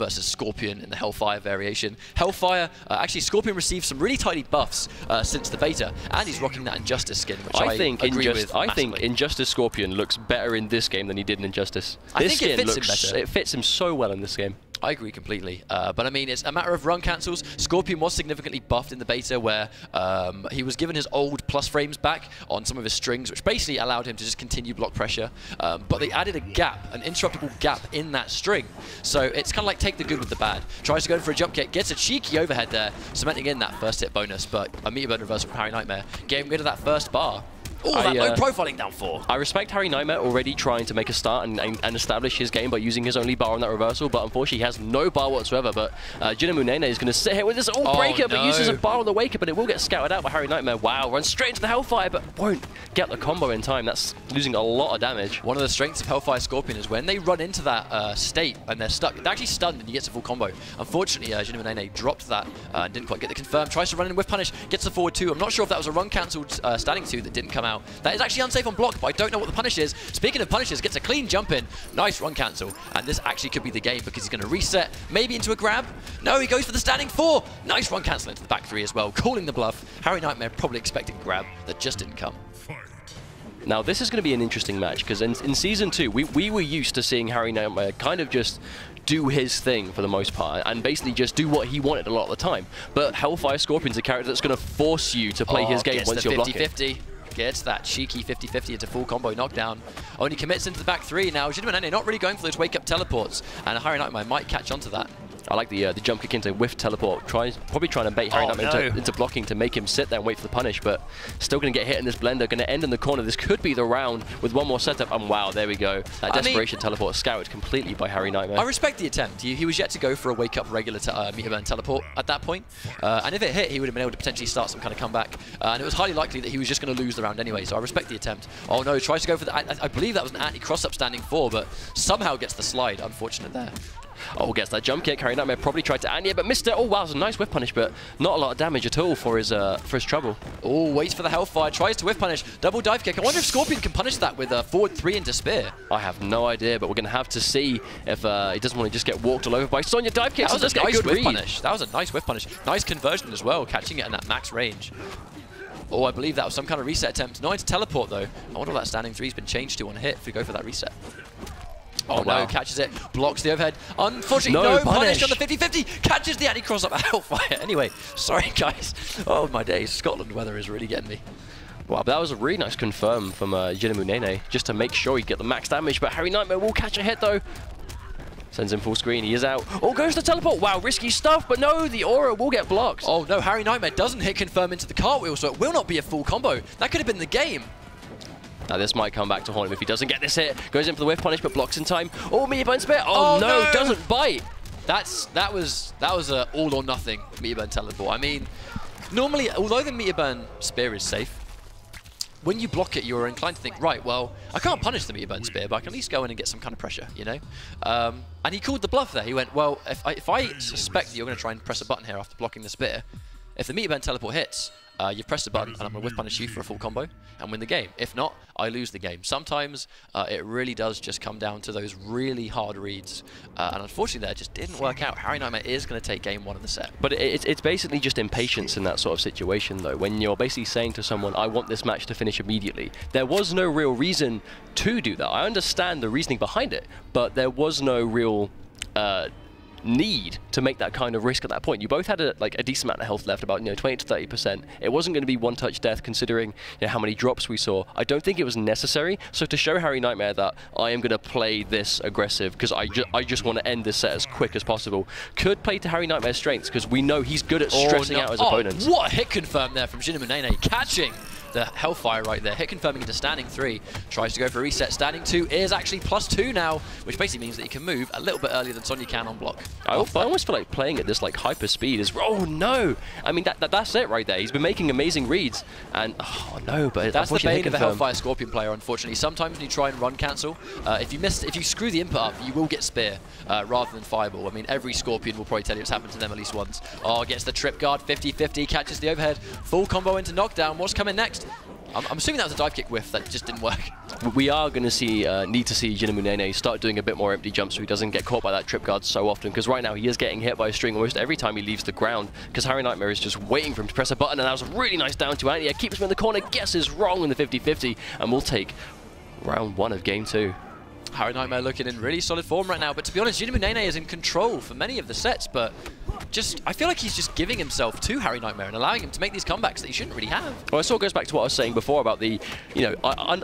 versus Scorpion in the Hellfire variation. Hellfire, actually Scorpion received some really tiny buffs since the beta, and he's rocking that Injustice skin, which I think agree with massively. I think Injustice Scorpion looks better in this game than he did in Injustice. I think it fits him better. It fits him so well in this game. I agree completely, but I mean, it's a matter of run cancels. Scorpion was significantly buffed in the beta where he was given his old plus frames back on some of his strings, which basically allowed him to just continue block pressure, but they added a gap, an interruptible gap in that string. So it's kind of like take the good with the bad. Tries to go for a jump kick, gets a cheeky overhead there, cementing in that first hit bonus, but a meter burn reversal from Harry Nightmare, getting rid of that first bar. Oh, that low profiling down 4. I respect Harry Nightmare already trying to make a start and establish his game by using his only bar on that reversal, but unfortunately he has no bar whatsoever. But Jinamounainai is going to sit here with this breaker, but uses a bar on the wake up, but it will get scouted out by Harry Nightmare. Wow, runs straight into the Hellfire, but won't get the combo in time. That's losing a lot of damage. One of the strengths of Hellfire Scorpion is when they run into that state and they're stuck, they're actually stunned and he gets a full combo. Unfortunately, Jinamounainai dropped that and didn't quite get the confirm. Tries to run in with punish, gets the forward 2. I'm not sure if that was a run cancelled standing 2 that didn't come out. That is actually unsafe on block, but I don't know what the punish is. Speaking of punishes, gets a clean jump in. Nice run cancel. And this actually could be the game because he's going to reset, maybe into a grab. No, he goes for the standing 4. Nice run cancel into the back 3 as well, calling the bluff. Harry Nightmare probably expecting grab that just didn't come. Now, this is going to be an interesting match because in Season 2, we were used to seeing Harry Nightmare kind of just do his thing for the most part and basically just do what he wanted a lot of the time. But Hellfire Scorpion's a character that's going to force you to play his game once you're blocking. 50-50. Gets that cheeky 50-50 into full combo knockdown. Only commits into the back 3 now. Jinamounainai not really going for those wake-up teleports, and Harry Nightmare might catch onto that. I like the jump kick into whiff teleport. Probably trying to bait Harry Nightmare into blocking to make him sit there and wait for the punish, but still going to get hit in this blender. Going to end in the corner. This could be the round with one more setup. And wow, there we go. That desperation teleport scouted completely by Harry Nightmare. I respect the attempt. He was yet to go for a wake-up regular meter burn teleport at that point. And if it hit, he would have been able to potentially start some kind of comeback. And it was highly likely that he was just going to lose the round anyway, so I respect the attempt. Oh no, tries to go for the... I believe that was an anti-cross-up standing 4, but somehow gets the slide. Unfortunate there. Oh, gets that jump kick. Harry Nightmare probably tried to anti it, but missed it. Oh, wow, it was a nice whiff punish, but not a lot of damage at all for his trouble. Oh, waits for the Hellfire, tries to whiff punish. Double dive kick. I wonder if Scorpion can punish that with a forward 3 into Spear. I have no idea, but we're going to have to see if he doesn't want to just get walked all over by Sonya dive kicks. That was a nice whiff punish. That was a nice whiff punish. Nice conversion as well, catching it in that max range. Oh, I believe that was some kind of reset attempt. Not into teleport, though. I wonder what that standing 3's been changed to on hit if we go for that reset. Oh, no, catches it, blocks the overhead. Unfortunately, no punish on the 50-50. Catches the anti-cross up Hellfire. Anyway, sorry, guys. Oh, my days. Scotland weather is really getting me. Wow, but that was a really nice confirm from Jinamounainai, just to make sure he get the max damage. But Harry Nightmare will catch a hit, though. Sends him full screen. He is out. Oh, goes to teleport. Wow, risky stuff. But no, the aura will get blocked. Oh, no, Harry Nightmare doesn't hit confirm into the cartwheel, so it will not be a full combo. That could have been the game. Now this might come back to haunt him if he doesn't get this hit. Goes in for the whiff punish, but blocks in time. Oh, meter burn spear. Oh, no, doesn't bite. That was a all or nothing meter burn teleport. I mean, normally, although the meter burn spear is safe, when you block it, you're inclined to think, right, well, I can't punish the meter burn spear, but I can at least go in and get some kind of pressure, you know? And he called the bluff there. He went, well, if I suspect that you're going to try and press a button here after blocking the spear, if the meter burn teleport hits, you've pressed the button and I'm going to whiff punish you for a full combo and win the game. If not, I lose the game. Sometimes it really does just come down to those really hard reads. And unfortunately that just didn't work out. Harry Nightmare is going to take game 1 of the set. But it's basically just impatience in that sort of situation though. When you're basically saying to someone, I want this match to finish immediately. There was no real reason to do that. I understand the reasoning behind it, but there was no real need to make that kind of risk at that point. You both had a decent amount of health left, about 20 to 30%. It wasn't going to be one-touch death considering how many drops we saw. I don't think it was necessary. So to show Harry Nightmare that I am going to play this aggressive because I just want to end this set as quick as possible, could play to Harry Nightmare's strengths because we know he's good at stressing out his opponents. What a hit confirm there from Jinamounainai, catching the Hellfire right there. Hit confirming into standing 3. Tries to go for a reset. Standing 2 is actually +2 now, which basically means that he can move a little bit earlier than Sonya can on block. I almost feel like playing at this hyper speed is... Oh no! I mean, that's it right there. He's been making amazing reads. And, oh no, but that's the bane of the Hellfire Scorpion player, unfortunately. Sometimes when you try and run cancel, if you screw the input up, you will get Spear rather than Fireball. I mean, every Scorpion will probably tell you it's happened to them at least once. Oh, gets the trip guard, 50-50, catches the overhead. Full combo into knockdown. What's coming next? I'm assuming that was a dive kick whiff that just didn't work. we are going to need to see Jinamounainai start doing a bit more empty jumps so he doesn't get caught by that trip guard so often, because right now he is getting hit by a string almost every time he leaves the ground, because Harry Nightmare is just waiting for him to press a button, and that was a really nice down to Antia. Keeps him in the corner, guesses wrong in the 50-50, and we'll take round 1 of game 2. Harry Nightmare looking in really solid form right now, but to be honest, Jinamounainai is in control for many of the sets, but I feel like he's just giving himself to Harry Nightmare and allowing him to make these comebacks that he shouldn't really have. Well, it sort of goes back to what I was saying before about the,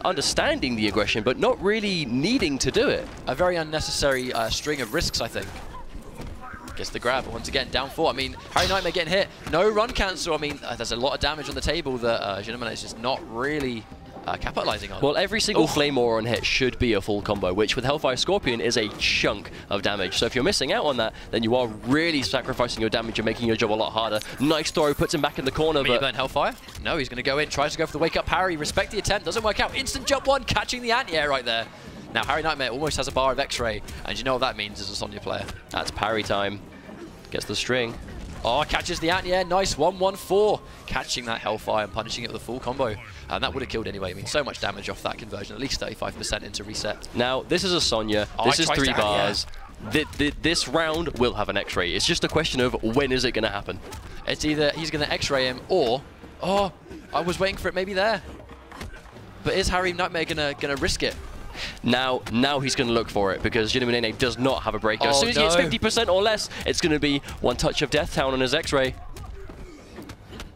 understanding the aggression, but not really needing to do it. A very unnecessary string of risks, I think. Gets the grab, once again, down 4. I mean, Harry Nightmare getting hit, no run cancel. I mean, there's a lot of damage on the table that Jinamounainai is just not really capitalizing on. Well, every single Flame Aura on hit should be a full combo, which with Hellfire Scorpion is a chunk of damage. So if you're missing out on that, then you are really sacrificing your damage and making your job a lot harder. Nice throw, puts him back in the corner. But burn Hellfire? No, he's going to go in, tries to go for the wake-up parry, respect the attempt, doesn't work out. Instant jump 1, catching the anti-air right there. Now, Harry Nightmare almost has a bar of X-Ray, and you know what that means as a Sonya player. That's parry time. Gets the string. Oh, catches the anti-air, nice 1-1-4. Catching that Hellfire and punishing it with a full combo. And that would have killed anyway. I mean, so much damage off that conversion, at least 35% into reset. Now, this is a Sonya. This is 3 bars. This round will have an X-ray. It's just a question of when is it going to happen. It's either he's going to X-ray him or, oh, I was waiting for it maybe there. But is Harry Nightmare gonna risk it? Now he's going to look for it, because Jinamounainai does not have a breaker. As soon as he hits 50% or less, it's going to be one touch of Death Town on his X-ray.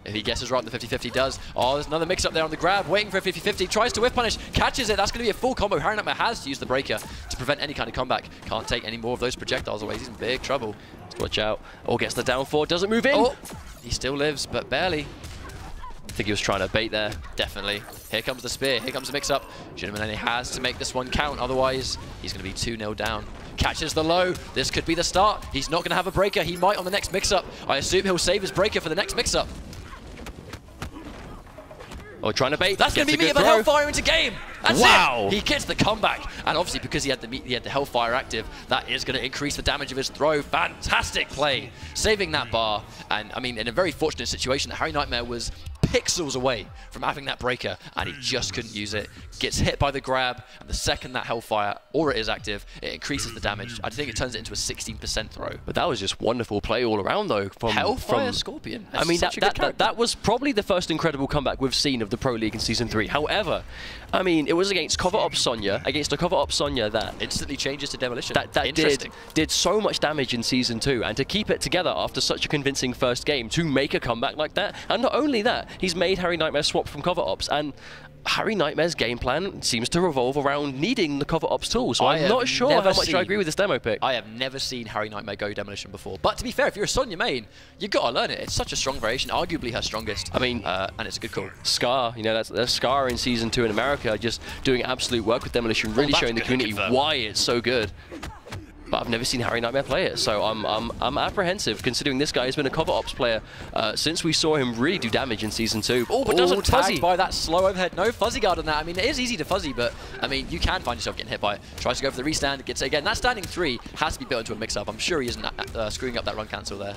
If he guesses right, the 50-50 does. Oh, there's another mix-up there on the grab, waiting for a 50-50, tries to whiff punish, catches it. That's going to be a full combo. Harry Nightmare has to use the breaker to prevent any kind of comeback. Can't take any more of those projectiles away. He's in big trouble. Watch out. Oh, gets the down 4, doesn't move in. Oh, he still lives, but barely. I think he was trying to bait there. Definitely. Here comes the spear. Here comes the mix-up. Jinamounainai has to make this one count. Otherwise, he's going to be 2-0 down. Catches the low. This could be the start. He's not going to have a breaker. He might on the next mix-up. I assume he'll save his breaker for the next mix-up. Oh, trying to bait. That's going to be Meteor Hellfire into game. That's wow. It. He gets the comeback. And obviously, because he had the Hellfire active, that is going to increase the damage of his throw. Fantastic play. Saving that bar. And, I mean, in a very fortunate situation, that Harry Nightmare was pixels away from having that breaker, and he just couldn't use it. Gets hit by the grab, and the second that Hellfire Aura is active, it increases the damage. I think it turns it into a 16% throw. But that was just wonderful play all around, though. From Hellfire Scorpion. I mean, that was probably the first incredible comeback we've seen of the Pro League in Season 3. However, I mean, it was against cover-up Sonya, against a cover-up Sonya that instantly changes to Demolition. That did so much damage in Season 2, and to keep it together after such a convincing first game, to make a comeback like that, and not only that, he's made Harry Nightmare swap from cover-ups, and Harry Nightmare's game plan seems to revolve around needing the cover-ops tool, so I'm not sure how much I agree with this demo pick. I have never seen Harry Nightmare go Demolition before, but to be fair, if you're a Sonya main, you've got to learn it. It's such a strong variation, arguably her strongest. I mean, and it's a good call. Scar, you know, that's Scar in Season 2 in America, just doing absolute work with Demolition, really showing the community why it's so good. But I've never seen Harry Nightmare play it, so I'm apprehensive, considering this guy has been a cover-ops player since we saw him really do damage in Season 2. Oh, but doesn't fuzzy by that slow overhead. No fuzzy guard on that. I mean, it is easy to fuzzy, but I mean, you can find yourself getting hit by it. Tries to go for the restand, gets it again. That standing 3 has to be built into a mix-up. I'm sure he isn't screwing up that run cancel there.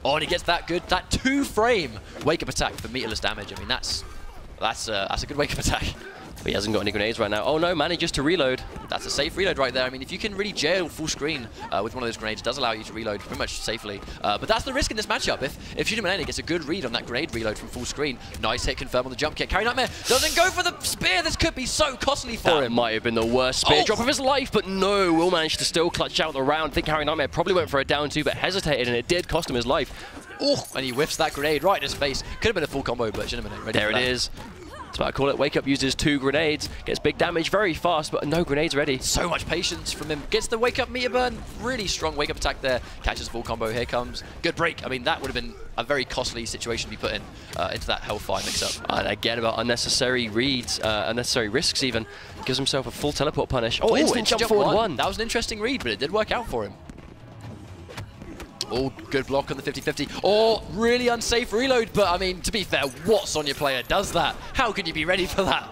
Oh, and he gets that 2-frame wake-up attack for meterless damage. I mean, that's a good wake-up attack. But he hasn't got any grenades right now. Oh no, manages to reload. That's a safe reload right there. I mean, if you can really jail full screen with one of those grenades, it does allow you to reload pretty much safely. But that's the risk in this matchup. If Jinamounainai gets a good read on that grenade reload from full screen, nice hit confirm on the jump kick. Harry Nightmare doesn't go for the spear. This could be so costly for him. That might have been the worst spear drop of his life, but no, will manage to still clutch out the round. I think Harry Nightmare probably went for a down 2, but hesitated, and it did cost him his life. Oh, and he whiffs that grenade right in his face. Could have been a full combo, but Jinamounainai ready. There it is. That's what I call it. Wake Up uses 2 grenades, gets big damage very fast, but no grenades ready. So much patience from him. Gets the Wake Up meter burn. Really strong Wake Up attack there. Catches full combo. Here comes. Good break. I mean, that would have been a very costly situation to be put in into that Hellfire mix-up. And again, about unnecessary reads, unnecessary risks even. Gives himself a full teleport punish. Oh, instant jump forward 1. That was an interesting read, but it did work out for him. Oh, good block on the 50-50. Oh, really unsafe reload, but I mean, to be fair, what Sonya player does that? How can you be ready for that?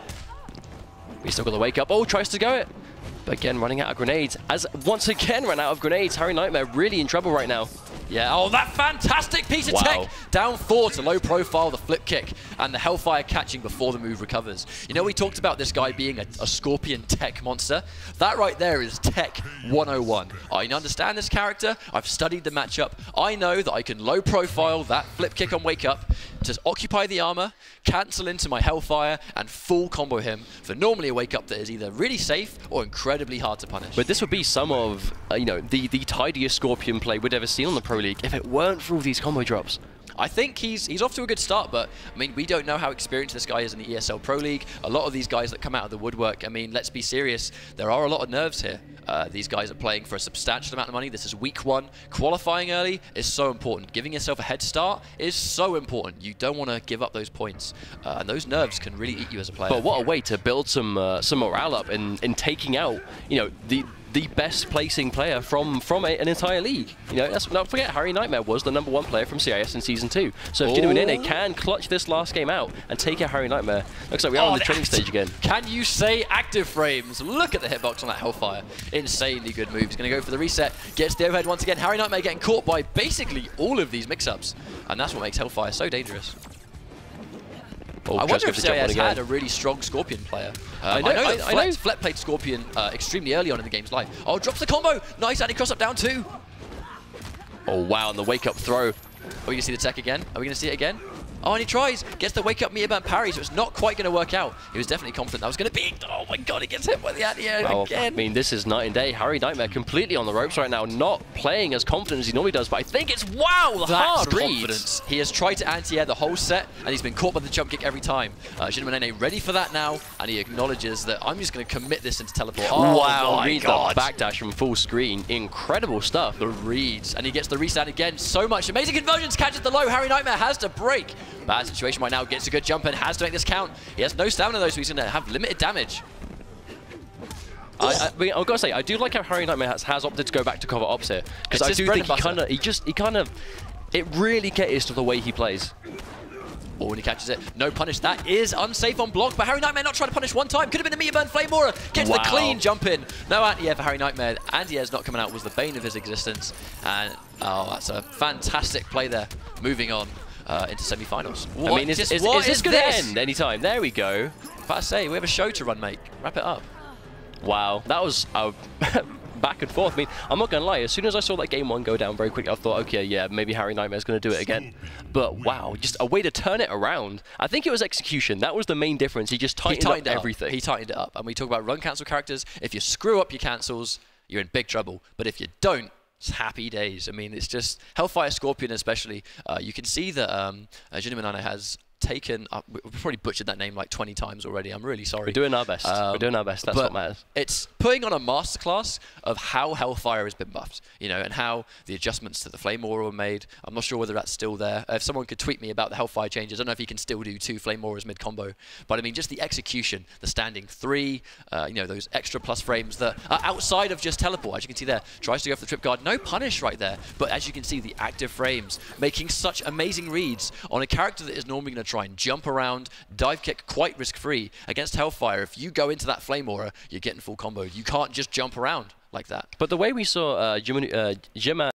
He's still got the wake up. Oh, tries to go it. But again, running out of grenades. As once again ran out of grenades, Harry Nightmare really in trouble right now. Yeah, oh, that fantastic piece of tech. Down 4 to low profile, the flip kick, and the Hellfire catching before the move recovers. You know, we talked about this guy being a Scorpion tech monster. That right there is tech 101. I understand this character. I've studied the matchup. I know that I can low profile that flip kick on wake up to occupy the armor, cancel into my Hellfire, and full combo him for normally a wake up that is either really safe or incredibly hard to punish. But this would be some of, you know, the tidiest Scorpion play we'd ever seen on the Pro League if it weren't for all these combo drops. I think he's off to a good start, but I mean, we don't know how experienced this guy is in the ESL Pro League. A lot of these guys that come out of the woodwork, I mean, let's be serious, there are a lot of nerves here. These guys are playing for a substantial amount of money. This is week 1. Qualifying early is so important. Giving yourself a head start is so important. You don't want to give up those points, and those nerves can really eat you as a player. But what a way to build some morale up in taking out, you know, the best placing player from an entire league. You know, don't forget, Harry Nightmare was the #1 player from CIS in Season 2. So if Jinamounainai can clutch this last game out and take out Harry Nightmare, looks like we are on the training stage again. Can you say active frames? Look at the hitbox on that Hellfire. Insanely good move. He's going to go for the reset. Gets the overhead once again. Harry Nightmare getting caught by basically all of these mix-ups. And that's what makes Hellfire so dangerous. I wonder if CIS had a really strong Scorpion player. I know that Flet played Scorpion extremely early on in the game's life. Oh, drops the combo. Nice anti-cross up down 2. Oh, wow, and the wake-up throw. Are we going to see the tech again? Are we going to see it again? Oh, and he tries. Gets the wake-up meter parry, so it's not quite going to work out. He was definitely confident that was going to be. Oh, my God, he gets hit by the anti-air again. I mean, this is night and day. Harry Nightmare completely on the ropes right now, not playing as confident as he normally does, but I think it's, wow, the hard confidence. He has tried to anti-air the whole set, and he's been caught by the jump kick every time. Jinamounainai ready for that now, and he acknowledges that I'm just going to commit this into teleport. Oh, wow, reads the backdash from full screen. Incredible stuff. The reads, and he gets the reset again. So much. Amazing conversions, catches the low. Harry Nightmare has to break. Bad situation right now, gets a good jump and has to make this count. He has no stamina though, so he's going to have limited damage. I've got to say, I do like how Harry Nightmare has opted to go back to cover ops here. Because I do think he kind of, it really caters to the way he plays. Oh, and he catches it. No punish. That is unsafe on block, but Harry Nightmare not trying to punish one time. Could have been a meter burn flame aura. Gets the clean jump in. No anti-air for Harry Nightmare. Anti-air's not coming out was the bane of his existence. And, oh, that's a fantastic play there. Moving on. Into semi-finals. I mean, is this going to end anytime? There we go. But I say, we have a show to run, mate. Wrap it up. Wow, that was back and forth. I mean, I'm not going to lie. As soon as I saw that game 1 go down very quickly, I thought, okay, yeah, maybe Harry Nightmare's going to do it again. But wow, just a way to turn it around. I think it was execution. That was the main difference. He just tightened up everything. He tightened it up. And we talk about run cancel characters. If you screw up your cancels, you're in big trouble. But if you don't, it's happy days. I mean, it's just Hellfire Scorpion especially. You can see that Jinamounainai has taken, we've probably butchered that name like 20 times already. I'm really sorry. We're doing our best. We're doing our best. That's what matters. It's putting on a masterclass of how Hellfire has been buffed, you know, and how the adjustments to the Flame Aura were made. I'm not sure whether that's still there. If someone could tweet me about the Hellfire changes, I don't know if he can still do 2 Flame Auras mid-combo. But I mean, just the execution, the standing 3, you know, those extra plus frames that are outside of just teleport. As you can see there, tries to go for the trip guard. No punish right there. But as you can see, the active frames making such amazing reads on a character that is normally going to try and jump around, dive kick quite risk-free. Against Hellfire, if you go into that Flame Aura, you're getting full combo. You can't just jump around like that. But the way we saw Jima